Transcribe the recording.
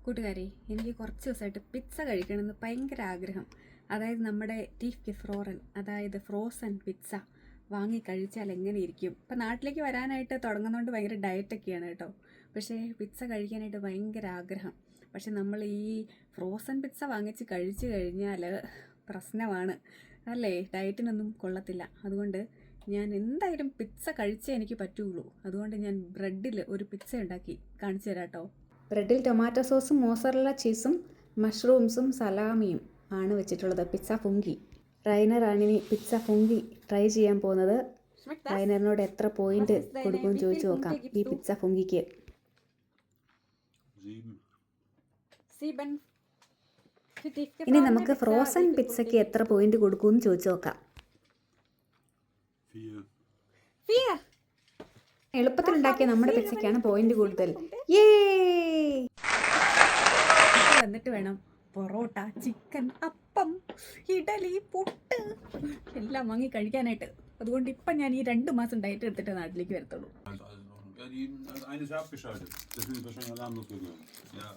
കൂട്ടുകാരെ, എനിക്ക് കുറച്ച് ദിവസമായിട്ട് പിസ്സ കഴിക്കണമെന്ന് ഭയങ്കര ആഗ്രഹം. അതായത് നമ്മുടെ ടീഫ് ഗെഫ്രോറൻ, അതായത് ഫ്രോസൺ പിസ്സ വാങ്ങി കഴിച്ചാൽ എങ്ങനെ ഇരിക്കും. ഇപ്പം നാട്ടിലേക്ക് വരാനായിട്ട് തുടങ്ങുന്നതുകൊണ്ട് ഭയങ്കര ഡയറ്റൊക്കെയാണ് കേട്ടോ. പക്ഷേ പിസ്സ കഴിക്കാനായിട്ട് ഭയങ്കര ആഗ്രഹം. പക്ഷെ നമ്മൾ ഈ ഫ്രോസൺ പിസ്സ വാങ്ങിച്ച് കഴിച്ചു കഴിഞ്ഞാൽ പ്രശ്നമാണ് അല്ലേ, ഡയറ്റിനൊന്നും കൊള്ളത്തില്ല. അതുകൊണ്ട് ഞാൻ എന്തായാലും പിസ്സ കഴിച്ചേ എനിക്ക് പറ്റുള്ളൂ. അതുകൊണ്ട് ഞാൻ ബ്രെഡിൽ ഒരു പിസ്സ ഉണ്ടാക്കി കാണിച്ചു തരാം കേട്ടോ. ബ്രെഡിൽ ടൊമാറ്റോ സോസും മോസറല്ല ചീസും മഷ്റൂംസും സലാമിയും ആണ് വെച്ചിട്ടുള്ളത്. പിസ്സ ഫുങ്കി. റൈനറാണ് ഇനി പിസ്സ ഫുങ്കി ട്രൈ ചെയ്യാൻ പോകുന്നത്. റൈനറിനോട് എത്ര പോയിന്റ് കൊടുക്കുമെന്ന് ചോദിച്ചു നോക്കാം ഈ പിസ്സ ഫുങ്കിക്ക്. ഇനി നമുക്ക് ഫ്രോസൺ പിസ്സയ്ക്ക് എത്ര പോയിന്റ് കൊടുക്കുമെന്ന് ചോദിച്ചു നോക്കാം. എളുപ്പത്തിലുണ്ടാക്കിയ നമ്മുടെ പിസ്സയ്ക്കാണ് പോയിന്റ് കൂടുതൽ. വന്നിട്ട് വേണം പൊറോട്ട, ചിക്കൻ, അപ്പം, ഇഡലി, പുട്ട് എല്ലാം വാങ്ങി കഴിക്കാനായിട്ട്. അതുകൊണ്ട് ഇപ്പം ഞാൻ ഈ 2 മാസം ഡയറ്റ് എടുത്തിട്ട് നാട്ടിലേക്ക് വരത്തുള്ളൂ. Ja, die eine ist ja abgeschaltet. Deswegen ist wahrscheinlich Alarm losgegangen. Ja.